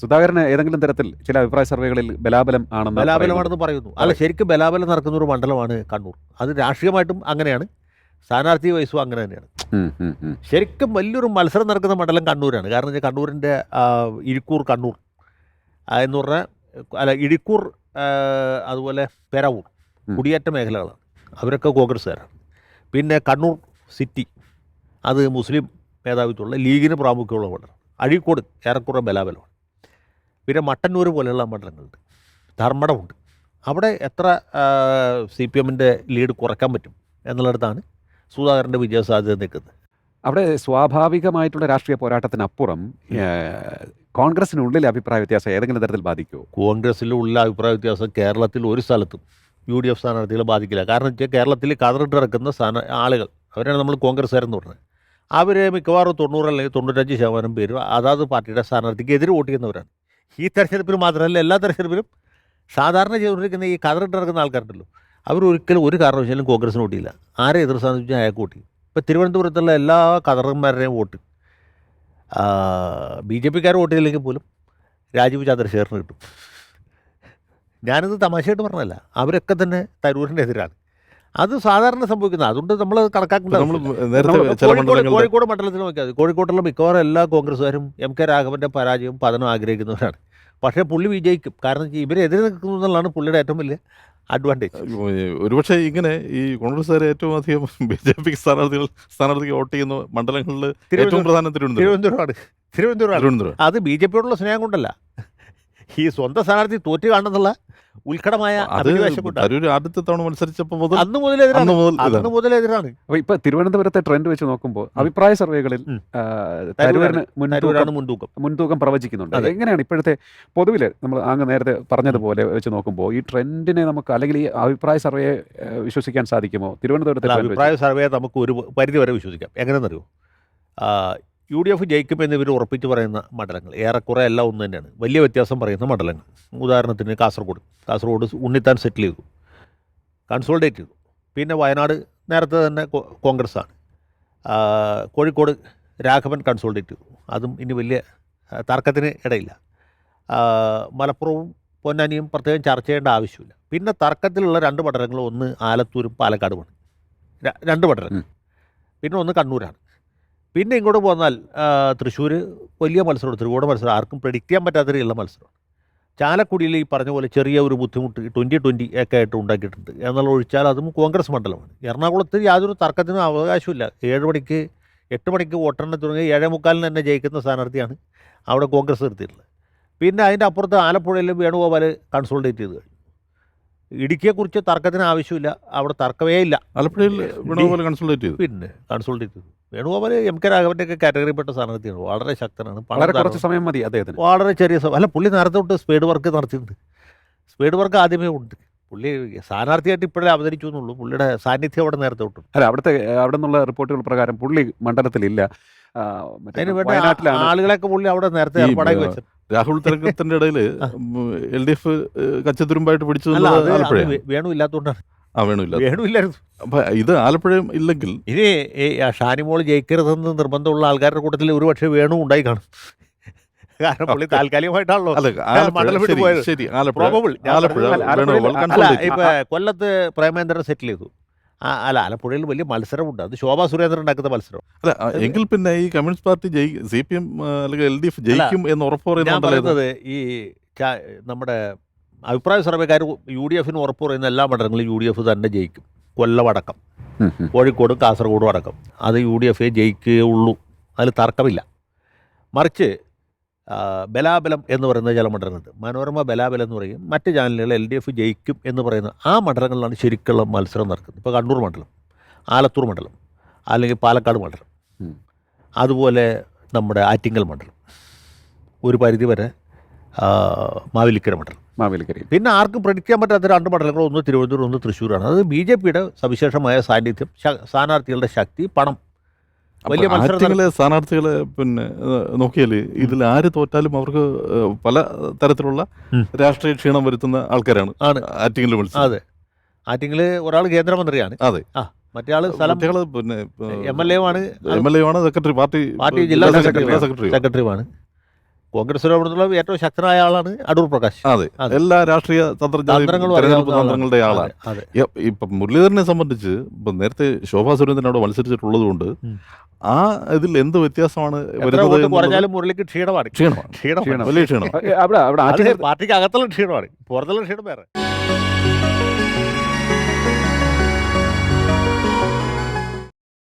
സുധാകരന് ഏതെങ്കിലും തരത്തിൽ ചില അഭിപ്രായ സർവേകളിൽ ബലാബലം ആണെന്ന് ബലാബലമാണെന്ന് പറയുന്നു. അല്ല, ശരിക്കും ബലാബലം നടക്കുന്ന ഒരു മണ്ഡലമാണ് കണ്ണൂർ. അത് രാഷ്ട്രീയമായിട്ടും അങ്ങനെയാണ്, സ്ഥാനാർത്ഥി വയസ്സും അങ്ങനെ തന്നെയാണ്. ശരിക്കും വലിയൊരു മത്സരം നടക്കുന്ന മണ്ഡലം കണ്ണൂരാണ്. കാരണം വെച്ചാൽ കണ്ണൂരിൻ്റെ ഇരിക്കൂർ കണ്ണൂർ എന്ന് പറഞ്ഞാൽ, അല്ല ഇരിക്കൂർ, അതുപോലെ പെരാവൂർ കുടിയേറ്റ മേഖലകളാണ്. അവരൊക്കെ കോൺഗ്രസ്സുകാരാണ്. പിന്നെ കണ്ണൂർ സിറ്റി, അത് മുസ്ലിം മേധാവിത്വമുള്ള ലീഗിന് പ്രാമുഖ്യമുള്ള മണ്ഡലം. അഴീക്കോട് ഏറെക്കുറെ ബലാബലമാണ്. പിന്നെ മട്ടന്നൂർ പോലെയുള്ള മണ്ഡലങ്ങളുണ്ട്. ധർമ്മടമുണ്ട്. അവിടെ എത്ര CPM-ൻ്റെ ലീഡ് കുറയ്ക്കാൻ പറ്റും എന്നുള്ളിടത്താണ് സുധാകരൻ്റെ വിജയസാധ്യത നിൽക്കുന്നത്. അവിടെ സ്വാഭാവികമായിട്ടുള്ള രാഷ്ട്രീയ പോരാട്ടത്തിനപ്പുറം കോൺഗ്രസിനുള്ളിൽ അഭിപ്രായ വ്യത്യാസം ഏതെങ്കിലും തരത്തിൽ ബാധിക്കുമോ? കോൺഗ്രസ്സിലുള്ള അഭിപ്രായ വ്യത്യാസം കേരളത്തിൽ ഒരു സ്ഥലത്തും UDF സ്ഥാനാർത്ഥികളെ ബാധിക്കില്ല. കാരണം വെച്ചാൽ കേരളത്തിൽ കതറിട്ട് കിടക്കുന്ന ആളുകൾ, അവരാണ് നമ്മൾ കോൺഗ്രസ്സുകാരെന്ന് പറഞ്ഞത്. അവർ മിക്കവാറും 90 അല്ലെങ്കിൽ 95% പേരും അതാത് പാർട്ടിയുടെ സ്ഥാനാർത്ഥിക്ക് എതിരെ വോട്ട് ചെയ്യുന്നവരാണ്. ഈ തെരഞ്ഞെടുപ്പിൽ മാത്രമല്ല, എല്ലാ തെരഞ്ഞെടുപ്പിലും സാധാരണ ചെയ്തുകൊണ്ടിരിക്കുന്ന ഈ കതറിട്ട് കിടക്കുന്ന ആൾക്കാരുണ്ടല്ലോ, അവരൊരിക്കലും ഒരു കാരണവശാലും കോൺഗ്രസ്സിന് വോട്ട് ചെയ്യില്ല. ആരെ എതിർ സ്ഥാനിച്ചാൽ അയാൾക്ക് വോട്ട് ചെയ്യും. ഇപ്പോൾ തിരുവനന്തപുരത്തുള്ള എല്ലാ കതറന്മാരുടെയും വോട്ട് BJP-ക്കാർ വോട്ട് ചെയ്തില്ലെങ്കിൽ പോലും രാജീവ് ചന്ദ്രശേഖറിന് കിട്ടും. ഞാനിത് തമാശയായിട്ട് പറഞ്ഞതല്ല, അവരൊക്കെ തന്നെ തരൂരിൻ്റെ എതിരാണ്. അത് സാധാരണ സംഭവിക്കുന്നത്. അതുകൊണ്ട് നമ്മൾ കണക്കാക്കേണ്ട കോഴിക്കോട് മണ്ഡലത്തിൽ നോക്കിയാൽ മതി. കോഴിക്കോട്ടുള്ള മിക്കവാറും എല്ലാ കോൺഗ്രസ്സുകാരും MK രാഘവൻ്റെ പരാജയവും പതനം ആഗ്രഹിക്കുന്നവരാണ്. പക്ഷേ പുള്ളി വിജയിക്കും. കാരണം ഇവരെതിരെ നിൽക്കുന്നു എന്നുള്ളതാണ് പുള്ളിയുടെ ഏറ്റവും വലിയ അഡ്വാൻറ്റേജ്. ഒരുപക്ഷെ ഇങ്ങനെ ഈ കോൺഗ്രസ്സുകാർ ഏറ്റവും അധികം BJP സ്ഥാനാർത്ഥിക്ക് വോട്ട് ചെയ്യുന്ന മണ്ഡലങ്ങളിൽ ഏറ്റവും പ്രധാനം തിരുവനന്തപുരമാണ്. അത് BJP-യോടുള്ള സ്നേഹം കൊണ്ടല്ല, ഈ സ്വന്തം സ്ഥാനാർത്ഥി തോറ്റു കാണുന്നുള്ള ഉത്കടമായ ആദ്യത്തെ തവണ മത്സരിച്ചപ്പോൾ അന്ന് മുതലെതിരാണ്. അപ്പോൾ ഇപ്പോൾ തിരുവനന്തപുരത്തെ ട്രെൻഡ് വെച്ച് നോക്കുമ്പോൾ അഭിപ്രായ സർവേകളിൽ തരൂരിന് മുൻതൂക്കം പ്രവചിക്കുന്നുണ്ട്. എങ്ങനെയാണ് ഇപ്പോഴത്തെ പൊതുവിൽ നമ്മൾ അങ്ങ് നേരത്തെ പറഞ്ഞതുപോലെ വെച്ച് നോക്കുമ്പോൾ ഈ ട്രെൻഡിനെ നമുക്ക്, അല്ലെങ്കിൽ ഈ അഭിപ്രായ സർവേയെ വിശ്വസിക്കാൻ സാധിക്കുമോ? തിരുവനന്തപുരത്തെ അഭിപ്രായ സർവേ നമുക്ക് ഒരു പരിധി വരെ വിശ്വസിക്കാം. എങ്ങനെയെന്നറിയോ, UDF ജയിക്കുമെന്ന് ഇവർ ഉറപ്പിച്ച് പറയുന്ന മണ്ഡലങ്ങൾ ഏറെക്കുറെ എല്ലാം ഒന്ന് തന്നെയാണ്. വലിയ വ്യത്യാസം പറയുന്ന മണ്ഡലങ്ങൾ, ഉദാഹരണത്തിന് കാസർഗോഡ് ഉണ്ണിത്താൻ സെറ്റിൽ ചെയ്തു, കൺസോൾഡേറ്റ് ചെയ്തു. പിന്നെ വയനാട് നേരത്തെ തന്നെ കോൺഗ്രസ്സാണ്. കോഴിക്കോട് രാഘവൻ കൺസോൾഡേറ്റ് ചെയ്തു, അതും ഇനി വലിയ തർക്കത്തിന് ഇടയില്ല. മലപ്പുറവും പൊന്നാനിയും പ്രത്യേകം ചർച്ച ചെയ്യേണ്ട ആവശ്യമില്ല. പിന്നെ തർക്കത്തിലുള്ള 2 മണ്ഡലങ്ങൾ, ഒന്ന് ആലത്തൂരും പാലക്കാടുമാണ്, 2 മണ്ഡലങ്ങൾ. പിന്നെ ഒന്ന് കണ്ണൂരാണ്. പിന്നെ ഇങ്ങോട്ട് പോന്നാൽ തൃശ്ശൂർ വലിയ മത്സരമാണ്, ത്രികോണ മത്സരം, ആർക്കും പ്രെഡിക്റ്റ് ചെയ്യാൻ പറ്റാത്ത രീതിയിലുള്ള മത്സരമാണ്. ചാലക്കുടിയിൽ ഈ പറഞ്ഞ പോലെ ചെറിയ ഒരു ബുദ്ധിമുട്ട് 2020 ഒക്കെ ആയിട്ട് ഉണ്ടാക്കിയിട്ടുണ്ട് എന്നുള്ള ഒഴിച്ചാൽ അതും കോൺഗ്രസ് മണ്ഡലമാണ്. എറണാകുളത്ത് യാതൊരു തർക്കത്തിനും അവകാശമില്ല. 7 മണിക്ക് 8 മണിക്ക് വോട്ടെണ്ണ തുടങ്ങി 7:45 തന്നെ ജയിക്കുന്ന സ്ഥാനാർത്ഥിയാണ് അവിടെ കോൺഗ്രസ് നിർത്തിയിട്ടുള്ളത്. പിന്നെ അതിൻ്റെ അപ്പുറത്ത് ആലപ്പുഴയിലും വേണുഗോപാൽ കൺസോൾഡേറ്റ് ചെയ്ത് കഴിഞ്ഞു. ഇടുക്കിയെക്കുറിച്ച് തർക്കത്തിന് ആവശ്യമില്ല, അവിടെ തർക്കമേ ഇല്ല. ആലപ്പുഴയിൽ വേണുഗോപാൽ കൺസോൾഡേറ്റ് ചെയ്തു. പിന്നെ കൺസോൾഡേറ്റ് ചെയ്തു. വേണുഗോപാൽ MK രാഘവൻ്റെ ഒക്കെ കാറ്റഗറിപ്പെട്ട സ്ഥാനാർത്ഥിയാണ്, വളരെ ശക്തനാണ്. വളരെ കുറച്ച് സമയം മതി അദ്ദേഹത്തിന്, വളരെ ചെറിയ സമയം. അല്ല, പുള്ളി നേരത്തെ തൊട്ട് സ്പീഡ് വർക്ക് നടത്തിയിട്ടുണ്ട്. സ്പീഡ് വർക്ക് ആദ്യമേ ഉണ്ട്. പുള്ളി സ്ഥാനാർത്ഥിയായിട്ട് ഇപ്പോഴേ അവതരിച്ചു എന്നുള്ളൂ. പുള്ളിയുടെ സാന്നിധ്യം അവിടെ നേരത്തെ തൊട്ടുണ്ട്. അല്ല, അവിടെ നിന്നുള്ള റിപ്പോർട്ടുകൾ പ്രകാരം പുള്ളി മണ്ഡലത്തിലില്ല. അതിന് വേണ്ട ആളുകളൊക്കെ പുള്ളി അവിടെ നേരത്തെ ഏർപ്പാടാക്കി വെച്ചത്. രാഹുൽ തിരക്കത്തിന്റെ ഇടയിൽ LDF കച്ചത്തുരുമ്പായിട്ട് പിടിച്ചു. വേണു ഇല്ലാത്തതുകൊണ്ടാണ്. വേണുമില്ലായിരുന്നു. ഇത് ആലപ്പുഴയും ഇല്ലെങ്കിൽ ഇനി ഷാനിമോൾ ജയിക്കരുതെന്ന് നിർബന്ധമുള്ള ആൾക്കാരുടെ കൂട്ടത്തിൽ ഒരു പക്ഷേ വേണു ഉണ്ടായി കാണും. കാരണം പുള്ളി താൽക്കാലികമായിട്ടാണല്ലോ ഇപ്പൊ കൊല്ലത്ത് പ്രേമേന്ദ്രൻ സെറ്റിൽ ചെയ്തു. അല്ല, ആലപ്പുഴയിൽ വലിയ മത്സരമുണ്ട്. അത് ശോഭാ സുരേന്ദ്രൻ ഉണ്ടാക്കുന്ന മത്സരം. അല്ല, എങ്കിൽ പിന്നെ ഈ കമ്മ്യൂണിസ്റ്റ് പാർട്ടി CPM അല്ലെങ്കിൽ LDF ജയിക്കും എന്ന് ഉറപ്പ് പറയുന്നത് ഈ നമ്മുടെ അഭിപ്രായ സർവേക്കാർ UDF-ന് ഉറപ്പ് പറയുന്ന എല്ലാ മണ്ഡലങ്ങളും UDF തന്നെ ജയിക്കും. കൊല്ലമടക്കം, കോഴിക്കോടും കാസർഗോഡും അടക്കം അത് UDF ജയിക്കുകയുള്ളൂ, അതിൽ തർക്കമില്ല. മറിച്ച് ബലാബലം എന്ന് പറയുന്ന ചില മണ്ഡലങ്ങളുണ്ട്. മനോരമ ബലാബലം എന്ന് പറയും, മറ്റ് ചാനലുകൾ LDF ജയിക്കും എന്ന് പറയുന്ന ആ മണ്ഡലങ്ങളിലാണ് ശരിക്കുള്ള മത്സരം നടക്കുന്നത്. ഇപ്പോൾ കണ്ണൂർ മണ്ഡലം, ആലത്തൂർ മണ്ഡലം, അല്ലെങ്കിൽ പാലക്കാട് മണ്ഡലം, അതുപോലെ നമ്മുടെ ആറ്റിങ്ങൽ മണ്ഡലം, ഒരു പരിധിവരെ മാവേലിക്കര മണ്ഡലം. പിന്നെ ആർക്കും പ്രെഡിക്റ്റ് ചെയ്യാൻ പറ്റാത്ത 2 മണ്ഡലങ്ങൾ, ഒന്ന് തിരുവനന്തപുരം, ഒന്ന് തൃശ്ശൂരാണ്. അത് BJP-യുടെ സവിശേഷമായ സാന്നിധ്യം, സ്ഥാനാർത്ഥികളുടെ ശക്തി, പണം, വലിയ മത്സരത്തിലെ സ്ഥാനാർത്ഥികളെ പിന്നെ നോക്കിയാൽ ഇതിൽ ആര് തോറ്റാലും അവർക്ക് പല തരത്തിലുള്ള രാഷ്ട്രീയ ക്ഷീണം വരുത്തുന്ന ആൾക്കാരാണ് ആറ്റിങ്ങൽ മത്സരം. അതെ, ആറ്റിങ്ങൽ ഒരാൾ കേന്ദ്രമന്ത്രിയാണ്. അതെ, മറ്റേ ആള് പിന്നെ MLA ആണ്, സെക്രട്ടറി, പാർട്ടി ജില്ലാ സെക്രട്ടറിയുമാണ്. കോൺഗ്രസിനെ സംബന്ധിച്ചുള്ള ഏറ്റവും ശക്തനായ ആളാണ് അടൂർ പ്രകാശ്. അതെ, എല്ലാ രാഷ്ട്രീയ തന്ത്രങ്ങളും തെരഞ്ഞെടുപ്പ് അറിയാവുന്ന തന്ത്രങ്ങളുടെ ആളാണ്. അതെ. ഇപ്പം മുരളീധരനെ സംബന്ധിച്ച് ഇപ്പം നേരത്തെ ശോഭാ സുരേന്ദ്രൻ അവിടെ മത്സരിച്ചിട്ടുള്ളത് കൊണ്ട് ആ ഇതിൽ എന്ത് വ്യത്യാസമാണ് എത്ര വരുന്നത് വോട്ട് എന്നുള്ളത് കുറഞ്ഞാലും മുരളിക്ക് ക്ഷീണമാണ്. ക്ഷീണമാണ്, വലിയ ക്ഷീണം. അവിടെ പാർട്ടിക്ക് അകത്തുള്ള ക്ഷീണമാണ്, പുറത്തുള്ള ക്ഷീണം വേറെ.